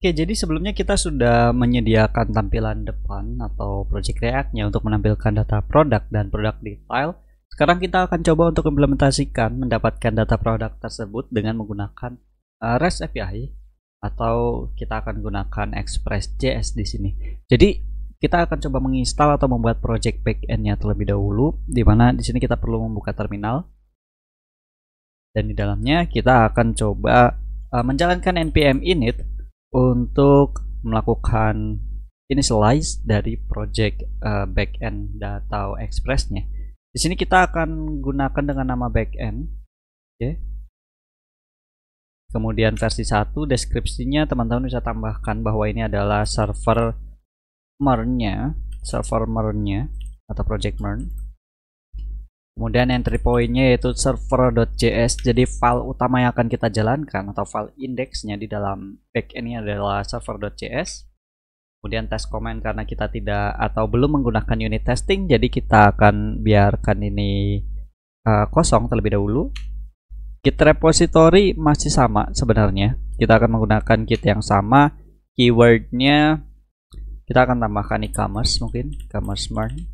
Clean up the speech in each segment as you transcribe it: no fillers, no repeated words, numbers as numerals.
Oke, jadi sebelumnya kita sudah menyediakan tampilan depan atau project React-nya untuk menampilkan data produk dan produk detail. Sekarang kita akan coba untuk implementasikan mendapatkan data produk tersebut dengan menggunakan REST API atau kita akan gunakan Express.js di sini. Jadi kita akan coba menginstal atau membuat project backend-nya terlebih dahulu, di mana di sini kita perlu membuka terminal dan di dalamnya kita akan coba menjalankan npm init untuk melakukan initialize dari project backend data Express-nya. Di sini kita akan gunakan dengan nama backend, oke. Kemudian versi 1 deskripsinya teman-teman bisa tambahkan bahwa ini adalah server MERN-nya atau project MERN. Kemudian entry point-nya yaitu server.js. Jadi file utama yang akan kita jalankan atau file indeksnya di dalam backend-nya adalah server.js. Kemudian test command karena kita tidak atau belum menggunakan unit testing, jadi kita akan biarkan ini kosong terlebih dahulu. Git repository masih sama sebenarnya. Kita akan menggunakan git yang sama. Keywordnya kita akan tambahkan e-commerce, mungkin e-commerce MERN.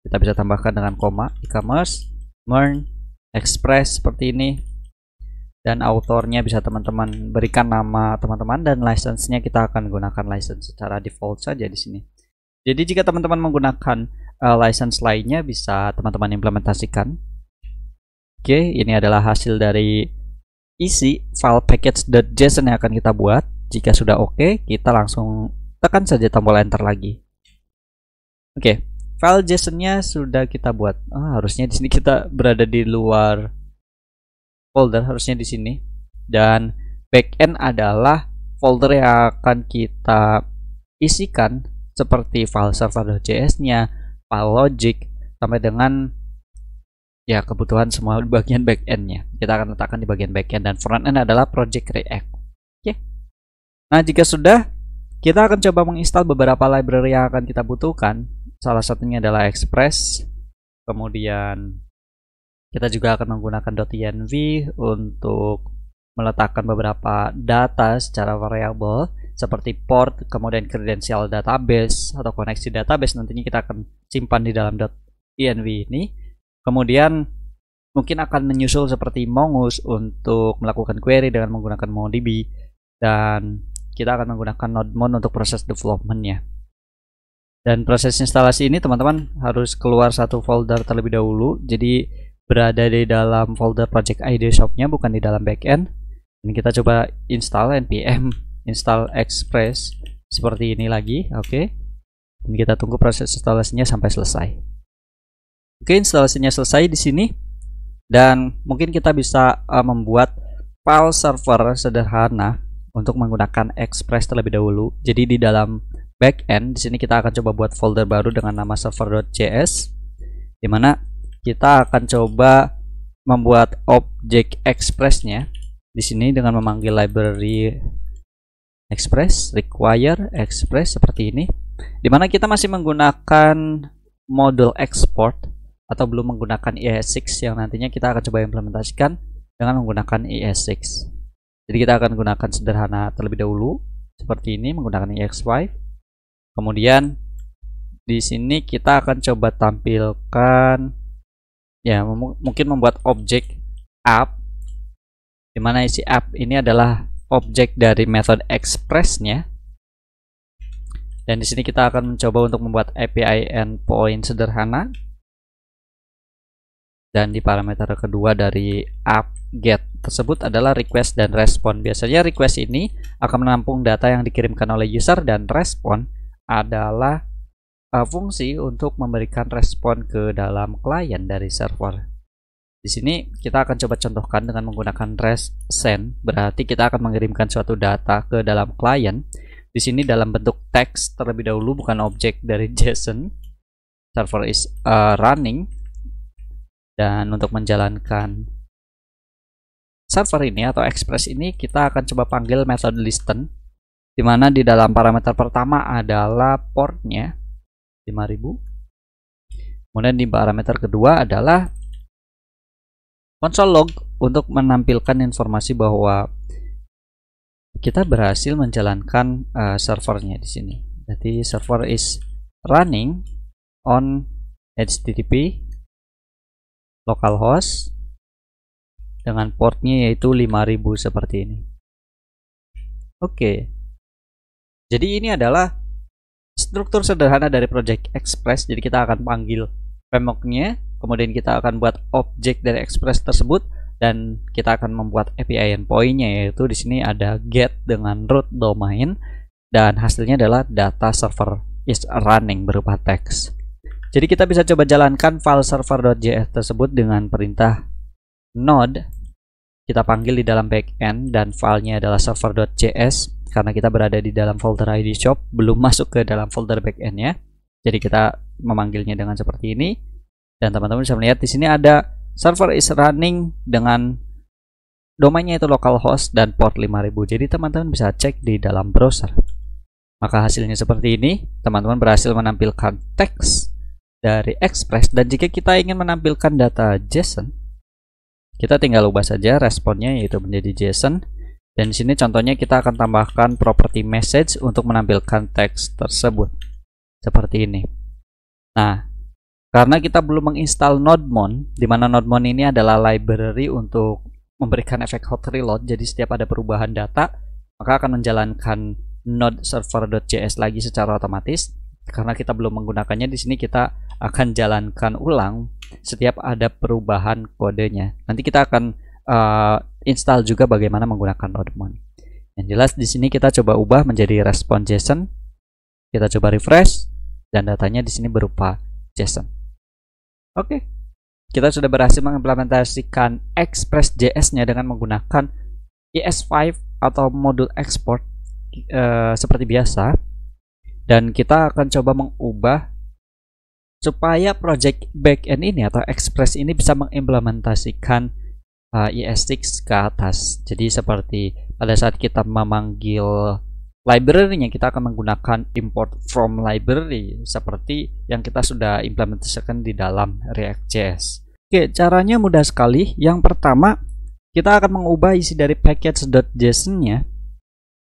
Kita bisa tambahkan dengan koma, e-commerce, MERN, Express seperti ini. Dan autornya bisa teman-teman berikan nama teman-teman, dan license-nya kita akan gunakan license secara default saja di sini. Jadi jika teman-teman menggunakan license lainnya bisa teman-teman implementasikan. Oke, ini adalah hasil dari isi file package.json yang akan kita buat. Jika sudah oke, kita langsung tekan saja tombol enter lagi. Oke. File JSON-nya sudah kita buat. Harusnya di sini kita berada di luar folder, harusnya di sini. Dan backend adalah folder yang akan kita isikan seperti file server.js-nya, file logic, sampai dengan ya kebutuhan semua bagian backend-nya. Kita akan letakkan di bagian backend, dan frontend adalah project React. Oke. Nah, jika sudah, kita akan coba menginstal beberapa library yang akan kita butuhkan. Salah satunya adalah Express. Kemudian kita juga akan menggunakan .env untuk meletakkan beberapa data secara variabel seperti port, kemudian kredensial database atau koneksi database. Nantinya kita akan simpan di dalam .env ini. Kemudian mungkin akan menyusul seperti Mongoose untuk melakukan query dengan menggunakan MongoDB, dan kita akan menggunakan NodeMon untuk proses development-nya. Dan proses instalasi ini teman-teman harus keluar satu folder terlebih dahulu. Jadi berada di dalam folder project ID shop-nya, bukan di dalam backend. Dan kita coba install npm install express seperti ini lagi, oke. Dan kita tunggu proses instalasinya sampai selesai. Oke, instalasinya selesai di sini. Dan mungkin kita bisa membuat file server sederhana untuk menggunakan Express terlebih dahulu. Jadi di dalam backend di sini kita akan coba buat folder baru dengan nama server.js, di mana kita akan coba membuat objek Express-nya di sini dengan memanggil library Express, require Express seperti ini, di mana kita masih menggunakan model export atau belum menggunakan ES6 yang nantinya kita akan coba implementasikan dengan menggunakan ES6. Jadi kita akan gunakan sederhana terlebih dahulu seperti ini menggunakan EX5. Kemudian di sini kita akan coba tampilkan ya, mungkin membuat objek app, di mana isi app ini adalah objek dari method express-nya. Dan di sini kita akan mencoba untuk membuat API endpoint sederhana. Dan di parameter kedua dari app get tersebut adalah request dan respon. Biasanya request ini akan menampung data yang dikirimkan oleh user, dan respon adalah fungsi untuk memberikan respon ke dalam klien dari server. Di sini kita akan coba contohkan dengan menggunakan REST send, berarti kita akan mengirimkan suatu data ke dalam klien. Di sini dalam bentuk teks terlebih dahulu, bukan objek dari JSON. Server is running, dan untuk menjalankan server ini atau Express ini kita akan coba panggil method listen, di mana di dalam parameter pertama adalah portnya 5000. Kemudian di parameter kedua adalah console log untuk menampilkan informasi bahwa kita berhasil menjalankan servernya di sini. Jadi server is running on HTTP localhost dengan portnya yaitu 5000 seperti ini. Oke. Jadi ini adalah struktur sederhana dari Project Express. Jadi kita akan panggil framework-nya, kemudian kita akan buat objek dari Express tersebut, dan kita akan membuat API endpoint-nya, yaitu di sini ada get dengan root domain, dan hasilnya adalah data server is running berupa teks. Jadi kita bisa coba jalankan file server.js tersebut dengan perintah node. Kita panggil di dalam backend dan filenya adalah server.js karena kita berada di dalam folder ID shop, belum masuk ke dalam folder backendnya. Jadi kita memanggilnya dengan seperti ini, dan teman-teman bisa melihat di sini ada server is running dengan domainnya itu localhost dan port 5000. Jadi teman-teman bisa cek di dalam browser. Maka hasilnya seperti ini. Teman-teman berhasil menampilkan teks dari Express, dan jika kita ingin menampilkan data JSON, kita tinggal ubah saja responnya yaitu menjadi JSON. Dan di sini contohnya kita akan tambahkan property message untuk menampilkan teks tersebut seperti ini. Nah, karena kita belum menginstal NodeMon, di mana NodeMon ini adalah library untuk memberikan efek hot reload. Jadi setiap ada perubahan data, maka akan menjalankan node server.js lagi secara otomatis. Karena kita belum menggunakannya, di sini kita akan jalankan ulang setiap ada perubahan kodenya. Nanti kita akan install juga bagaimana menggunakan NodeMon. Yang jelas di sini kita coba ubah menjadi response JSON. Kita coba refresh dan datanya di sini berupa JSON. Oke. Kita sudah berhasil mengimplementasikan Express.js-nya dengan menggunakan ES5 atau modul export seperti biasa. Dan kita akan coba mengubah supaya project backend ini atau Express ini bisa mengimplementasikan ES6 ke atas. Jadi seperti pada saat kita memanggil library-nya, kita akan menggunakan import from library seperti yang kita sudah implementasikan di dalam React.js. Oke, caranya mudah sekali. Yang pertama, kita akan mengubah isi dari package.json-nya.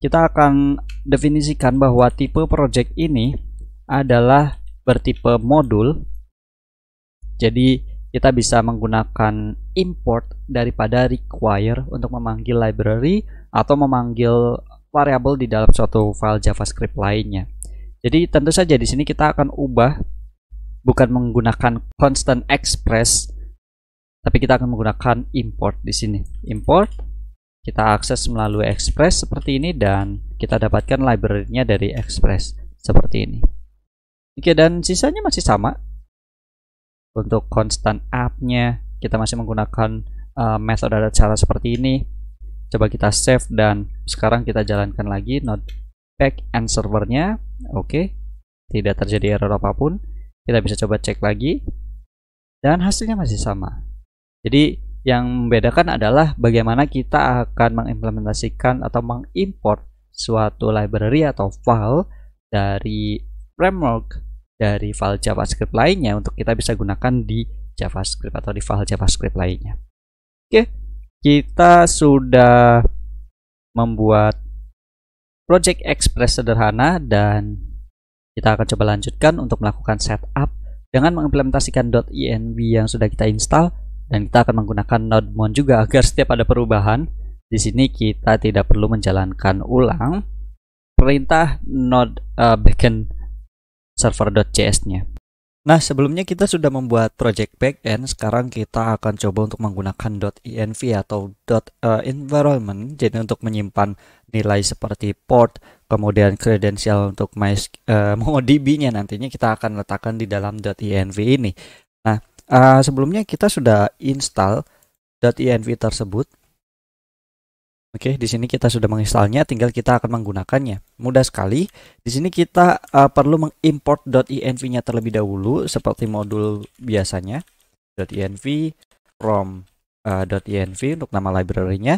Kita akan definisikan bahwa tipe project ini adalah bertipe modul. Jadi kita bisa menggunakan import daripada require untuk memanggil library atau memanggil variabel di dalam suatu file JavaScript lainnya. Jadi tentu saja di sini kita akan ubah bukan menggunakan constant express, tapi kita akan menggunakan import di sini. Import, kita akses melalui Express seperti ini, dan kita dapatkan library-nya dari Express seperti ini. Oke, dan sisanya masih sama. Untuk constant app-nya kita masih menggunakan metode dan cara seperti ini. Coba kita save dan sekarang kita jalankan lagi node backend servernya. Oke, tidak terjadi error apapun. Kita bisa coba cek lagi dan hasilnya masih sama. Jadi yang membedakan adalah bagaimana kita akan mengimplementasikan atau mengimport suatu library atau file dari framework dari file JavaScript lainnya untuk kita bisa gunakan di JavaScript atau di file JavaScript lainnya. Oke, kita sudah membuat Project Express sederhana dan kita akan coba lanjutkan untuk melakukan setup dengan mengimplementasikan .env yang sudah kita install, dan kita akan menggunakan NodeMon juga agar setiap ada perubahan di sini kita tidak perlu menjalankan ulang perintah node backend server.js-nya. Nah, sebelumnya kita sudah membuat project backend. Sekarang kita akan coba untuk menggunakan .env atau .environment. Jadi untuk menyimpan nilai seperti port, kemudian kredensial untuk MongoDB-nya nantinya kita akan letakkan di dalam .env ini. Nah, sebelumnya kita sudah install .env tersebut. Oke, di sini kita sudah menginstalnya, tinggal kita akan menggunakannya. Mudah sekali. Di sini kita perlu mengimport .env-nya terlebih dahulu seperti modul biasanya. .env from .env untuk nama library-nya.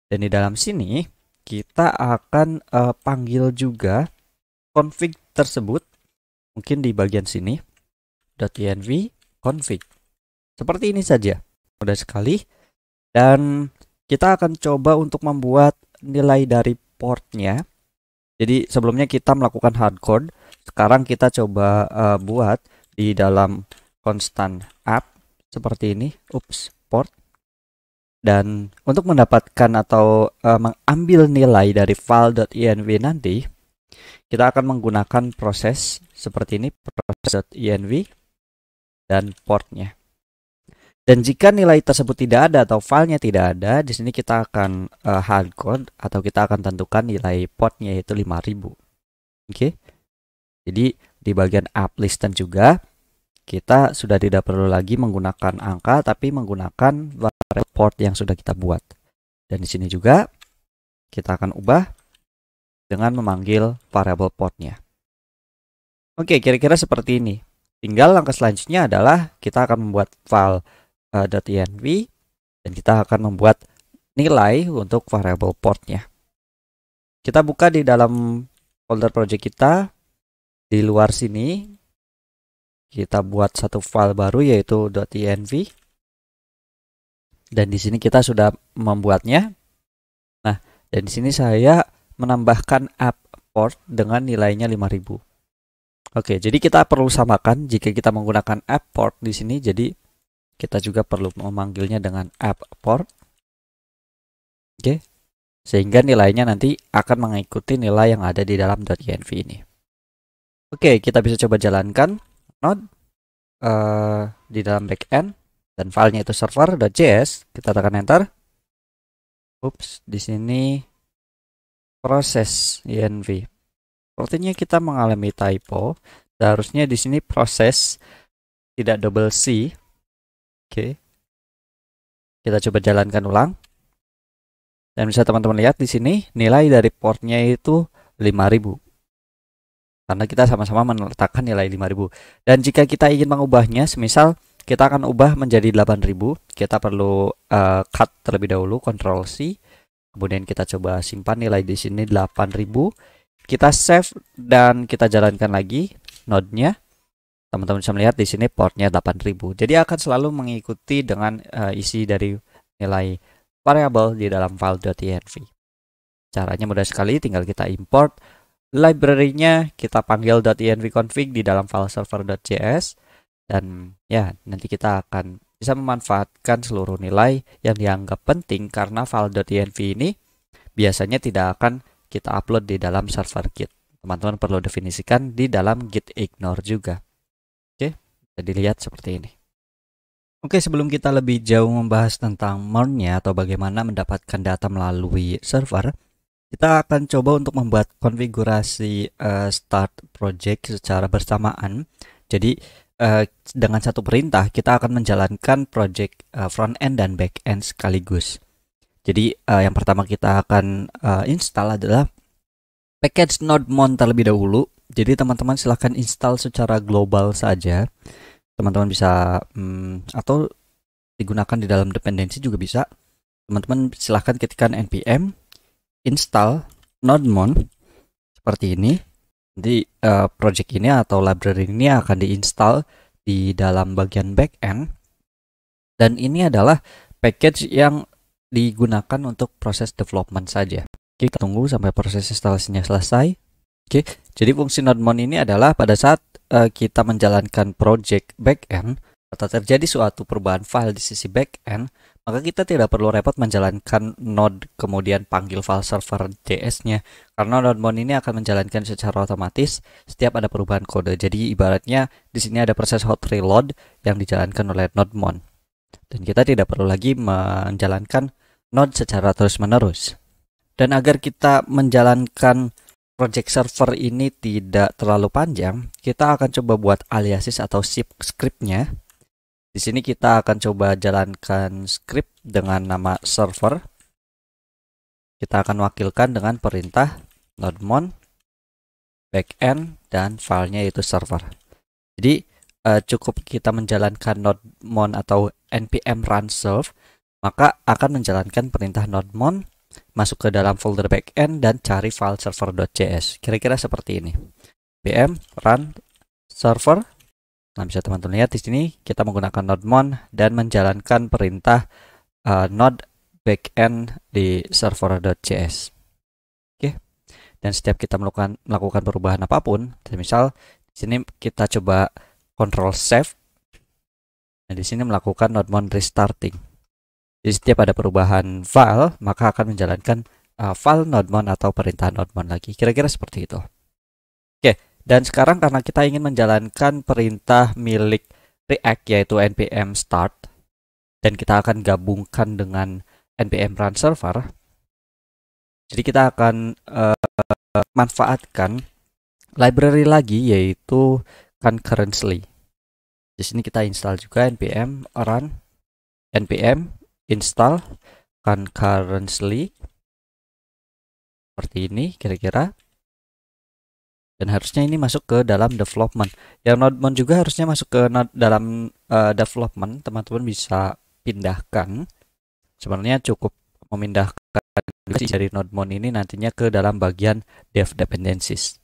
Dan di dalam sini kita akan panggil juga config tersebut. Mungkin di bagian sini .env config. Seperti ini saja. Mudah sekali. Dan kita akan coba untuk membuat nilai dari portnya. Jadi sebelumnya kita melakukan hardcode, sekarang kita coba buat di dalam konstan app seperti ini, port. Dan untuk mendapatkan atau mengambil nilai dari file.env nanti, kita akan menggunakan proses seperti ini, proses.env dan portnya. Dan jika nilai tersebut tidak ada atau filenya tidak ada, di sini kita akan hardcode atau kita akan tentukan nilai portnya yaitu 5000. Oke. Jadi di bagian app listen juga kita sudah tidak perlu lagi menggunakan angka tapi menggunakan variable port yang sudah kita buat. Dan di sini juga kita akan ubah dengan memanggil variable portnya. Oke, kira-kira seperti ini. Tinggal langkah selanjutnya adalah kita akan membuat file .env dan kita akan membuat nilai untuk variable portnya. Kita buka di dalam folder project kita. Di luar sini kita buat satu file baru yaitu .env. Dan di sini kita sudah membuatnya. Nah, dan di sini saya menambahkan app port dengan nilainya 5000. Oke, jadi kita perlu samakan jika kita menggunakan app port di sini, jadi kita juga perlu memanggilnya dengan app port. Oke. Sehingga nilainya nanti akan mengikuti nilai yang ada di dalam .env ini. Oke, kita bisa coba jalankan node di dalam backend dan filenya itu server.js. Kita tekan enter. Di sini proses env. Sepertinya kita mengalami typo. Seharusnya di sini proses tidak double C. Oke. Kita coba jalankan ulang. Dan bisa teman-teman lihat di sini nilai dari portnya itu 5000. Karena kita sama-sama meletakkan nilai 5000. Dan jika kita ingin mengubahnya, semisal kita akan ubah menjadi 8000, kita perlu cut terlebih dahulu, Ctrl C. Kemudian kita coba simpan nilai di sini 8000. Kita save dan kita jalankan lagi node-nya. Teman-teman bisa melihat di sini portnya 8000. Jadi akan selalu mengikuti dengan isi dari nilai variabel di dalam file.env. Caranya mudah sekali, tinggal kita import library-nya, kita panggil .env-config di dalam file server.js, dan ya nanti kita akan bisa memanfaatkan seluruh nilai yang dianggap penting karena file.env ini biasanya tidak akan kita upload di dalam server Git. Teman-teman perlu definisikan di dalam git ignore juga. Oke, bisa dilihat seperti ini. Oke, sebelum kita lebih jauh membahas tentang MERN-nya atau bagaimana mendapatkan data melalui server, kita akan coba untuk membuat konfigurasi start project secara bersamaan. Jadi dengan satu perintah kita akan menjalankan project front end dan back end sekaligus. Jadi yang pertama kita akan install adalah package nodemon terlebih dahulu. Jadi teman-teman silahkan install secara global saja. Teman-teman bisa atau digunakan di dalam dependensi juga bisa. Teman-teman silahkan ketikkan npm install nodemon seperti ini. Jadi project ini atau library ini akan diinstal di dalam bagian backend, dan ini adalah package yang digunakan untuk proses development saja. Oke, kita tunggu sampai proses instalasinya selesai. Oke, jadi fungsi nodemon ini adalah pada saat kita menjalankan project backend atau terjadi suatu perubahan file di sisi backend, maka kita tidak perlu repot menjalankan node kemudian panggil file server JS-nya, karena nodemon ini akan menjalankan secara otomatis setiap ada perubahan kode. Jadi ibaratnya di sini ada proses hot reload yang dijalankan oleh nodemon, dan kita tidak perlu lagi menjalankan node secara terus-menerus. Dan agar kita menjalankan project server ini tidak terlalu panjang, kita akan coba buat aliasis atau script-nya. Di sini kita akan coba jalankan script dengan nama server. Kita akan wakilkan dengan perintah nodemon backend dan filenya yaitu server. Jadi cukup kita menjalankan nodemon atau npm run serve, maka akan menjalankan perintah nodemon masuk ke dalam folder backend dan cari file server.js. Kira-kira seperti ini. npm run server. Nah, bisa teman-teman lihat di sini kita menggunakan nodemon dan menjalankan perintah node backend di server.js. Oke. dan setiap kita melakukan perubahan apapun, misal di sini kita coba Ctrl Save. Nah, di sini melakukan nodemon restarting. Jadi setiap ada perubahan file, maka akan menjalankan file nodemon atau perintah nodemon lagi. Kira-kira seperti itu. Oke, dan sekarang karena kita ingin menjalankan perintah milik React yaitu npm start, dan kita akan gabungkan dengan npm run server. Jadi kita akan manfaatkan library lagi yaitu concurrently. Di sini kita install juga npm run npm install concurrently seperti ini kira-kira. Dan harusnya ini masuk ke dalam development. Yang nodemon juga harusnya masuk ke dalam development. Teman-teman bisa pindahkan. Sebenarnya cukup memindahkan dari nodemon ini nantinya ke dalam bagian dev dependencies.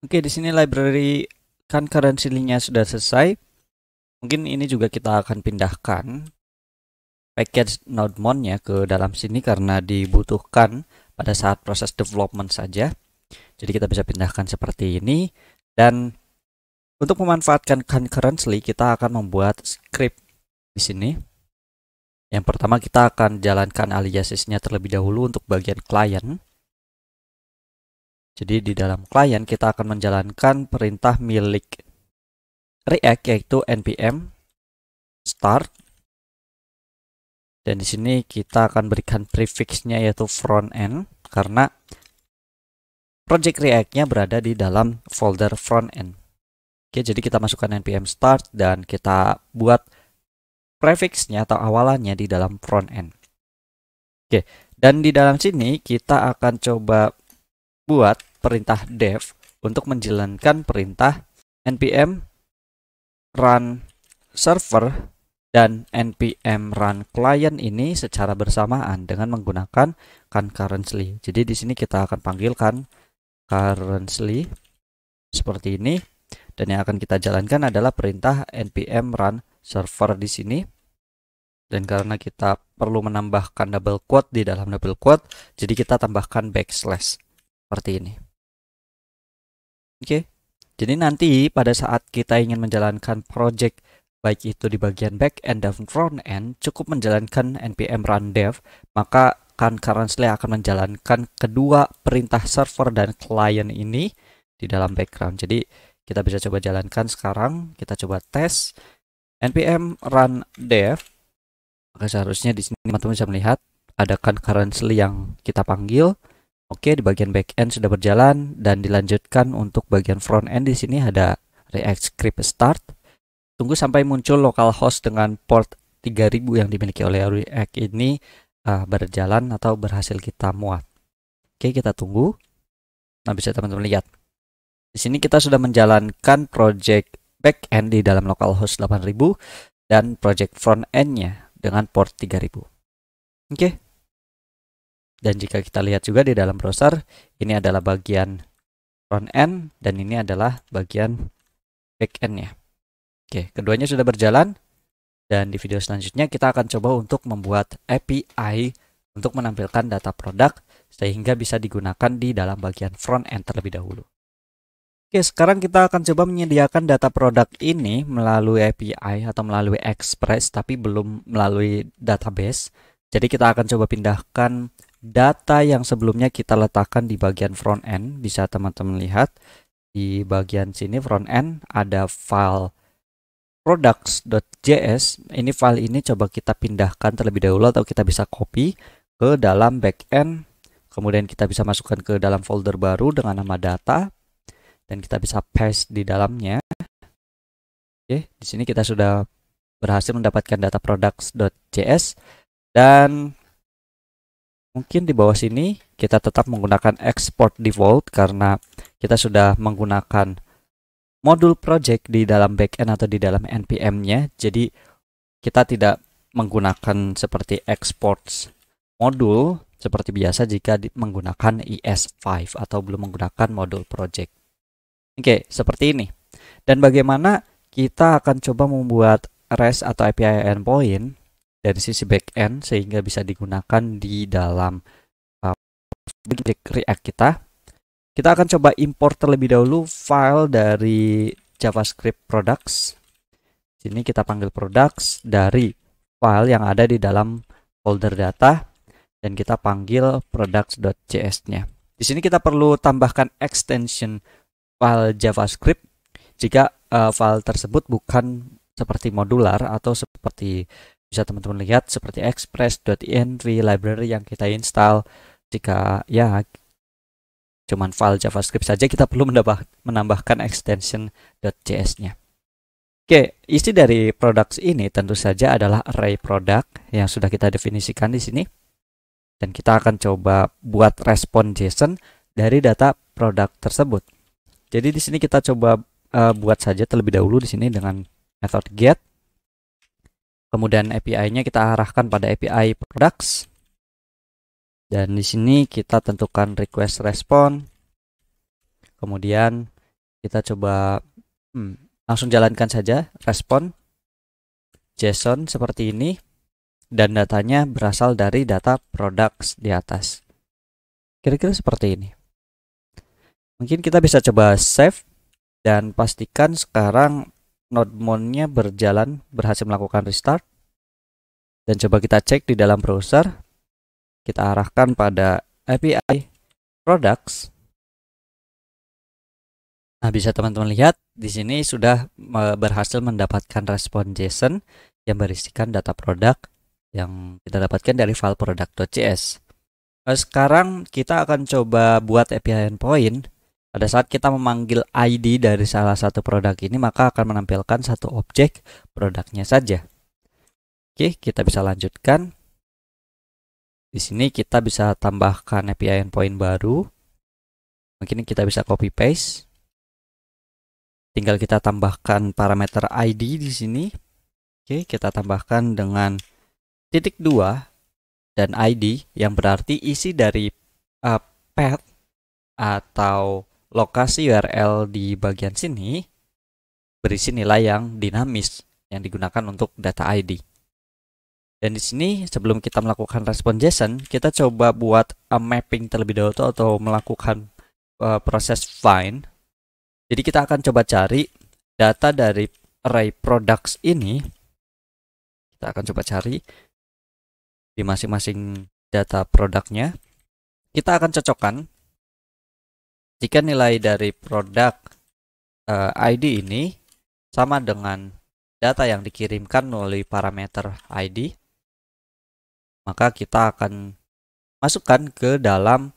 Oke, di sini library concurrency-nya sudah selesai. Mungkin ini juga kita akan pindahkan package nodemon-nya ke dalam sini karena dibutuhkan pada saat proses development saja. Jadi kita bisa pindahkan seperti ini. Dan untuk memanfaatkan concurrently, kita akan membuat script di sini. Yang pertama kita akan jalankan aliasisnya terlebih dahulu untuk bagian client. Jadi di dalam client kita akan menjalankan perintah milik React yaitu npm start. Dan di sini kita akan berikan prefixnya yaitu front end karena project React-nya berada di dalam folder front end. Oke, jadi kita masukkan npm start dan kita buat prefixnya atau awalannya di dalam front end. Oke, dan di dalam sini kita akan coba buat perintah dev untuk menjalankan perintah npm run server dan npm run client ini secara bersamaan dengan menggunakan concurrently. Jadi di sini kita akan panggilkan concurrently seperti ini, dan yang akan kita jalankan adalah perintah npm run server di sini. Dan karena kita perlu menambahkan double quote di dalam double quote, jadi kita tambahkan backslash seperti ini. Oke, jadi nanti pada saat kita ingin menjalankan project baik itu di bagian back end dan front end, cukup menjalankan npm run dev, maka concurrently akan menjalankan kedua perintah server dan client ini di dalam background. Jadi kita bisa coba jalankan sekarang. Kita coba tes npm run dev. Maka seharusnya di sini teman-teman bisa melihat ada concurrently yang kita panggil. Oke, di bagian back end sudah berjalan dan dilanjutkan untuk bagian front end. Di sini ada React script start. Tunggu sampai muncul localhost dengan port 3000 yang dimiliki oleh React ini berjalan atau berhasil kita muat. Oke, kita tunggu. Nah, bisa teman-teman lihat. Di sini kita sudah menjalankan project backend di dalam localhost 8000 dan project front end-nya dengan port 3000. Oke. Dan jika kita lihat juga di dalam browser, ini adalah bagian front end dan ini adalah bagian backend-nya. Oke, keduanya sudah berjalan. Dan di video selanjutnya kita akan coba untuk membuat API untuk menampilkan data produk sehingga bisa digunakan di dalam bagian front end terlebih dahulu. Oke, sekarang kita akan coba menyediakan data produk ini melalui API atau melalui Express tapi belum melalui database. Jadi kita akan coba pindahkan data yang sebelumnya kita letakkan di bagian front end. Bisa teman-teman lihat di bagian sini front end ada file products.js. Ini file ini coba kita pindahkan terlebih dahulu atau kita bisa copy ke dalam backend. Kemudian kita bisa masukkan ke dalam folder baru dengan nama data dan kita bisa paste di dalamnya. Oke, di sini kita sudah berhasil mendapatkan data products.js dan mungkin di bawah sini kita tetap menggunakan export default karena kita sudah menggunakan modul project di dalam backend atau di dalam npm-nya. Jadi kita tidak menggunakan seperti export modul seperti biasa jika menggunakan ES5 atau belum menggunakan modul project. Oke, seperti ini. Dan bagaimana kita akan coba membuat REST atau API endpoint dari sisi backend sehingga bisa digunakan di dalam project React kita. Kita akan coba import terlebih dahulu file dari JavaScript products. Sini kita panggil products dari file yang ada di dalam folder data dan kita panggil products.js-nya. Di sini kita perlu tambahkan extension file JavaScript jika file tersebut bukan seperti modular atau seperti bisa teman-teman lihat seperti express.env library yang kita install. Jika ya cuman file JavaScript saja, kita perlu menambahkan extension .js-nya. Oke, isi dari products ini tentu saja adalah array product yang sudah kita definisikan di sini. Dan kita akan coba buat respon JSON dari data product tersebut. Jadi di sini kita coba buat saja terlebih dahulu di sini dengan method get. Kemudian API-nya kita arahkan pada API products. Dan di sini kita tentukan request respon. Kemudian kita coba langsung jalankan saja respon JSON seperti ini. Dan datanya berasal dari data products di atas. Kira-kira seperti ini. Mungkin kita bisa coba save. Dan pastikan sekarang node mount-nya berhasil melakukan restart. Dan coba kita cek di dalam browser. Kita arahkan pada API products. Nah, bisa teman-teman lihat di sini sudah berhasil mendapatkan respon JSON yang berisikan data produk yang kita dapatkan dari file product.js. Sekarang kita akan coba buat API endpoint. Pada saat kita memanggil ID dari salah satu produk ini, maka akan menampilkan satu objek produknya saja. Oke, kita bisa lanjutkan. Di sini kita bisa tambahkan API endpoint baru. Mungkin kita bisa copy paste. Tinggal kita tambahkan parameter ID di sini. Oke, kita tambahkan dengan titik 2 dan ID yang berarti isi dari path atau lokasi URL di bagian sini berisi nilai yang dinamis yang digunakan untuk data ID. Dan di sini sebelum kita melakukan respon JSON, kita coba buat mapping terlebih dahulu atau melakukan proses find. Jadi kita akan coba cari data dari array products ini. Kita akan coba cari di masing-masing data produknya. Kita akan cocokkan jika nilai dari produk ID ini sama dengan data yang dikirimkan melalui parameter ID, maka kita akan masukkan ke dalam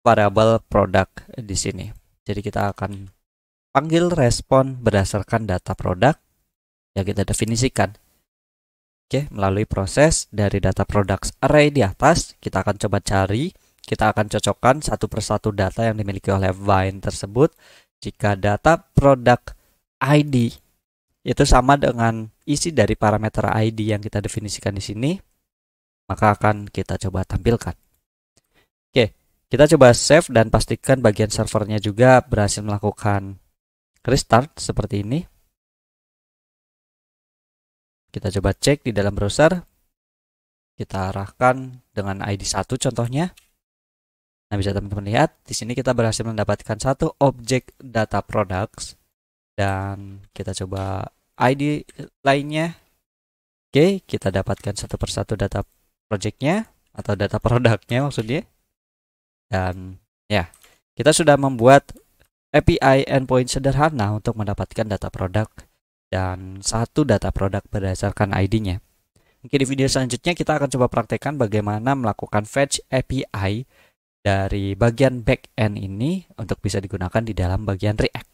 variabel produk di sini. Jadi kita akan panggil respon berdasarkan data produk yang kita definisikan. Oke, melalui proses dari data products array di atas, kita akan coba cari, kita akan cocokkan satu persatu data yang dimiliki oleh Vine tersebut. Jika data product ID itu sama dengan isi dari parameter ID yang kita definisikan di sini, maka akan kita coba tampilkan. Oke, kita coba save dan pastikan bagian servernya juga berhasil melakukan restart seperti ini. Kita coba cek di dalam browser. Kita arahkan dengan ID 1 contohnya. Nah, bisa teman-teman lihat di sini kita berhasil mendapatkan satu objek data products dan kita coba ID lainnya. Oke, kita dapatkan satu persatu data projectnya atau data produknya maksudnya. Dan ya, kita sudah membuat API endpoint sederhana untuk mendapatkan data produk dan satu data produk berdasarkan ID-nya. Mungkin di video selanjutnya kita akan coba praktekkan bagaimana melakukan fetch API dari bagian backend ini untuk bisa digunakan di dalam bagian React.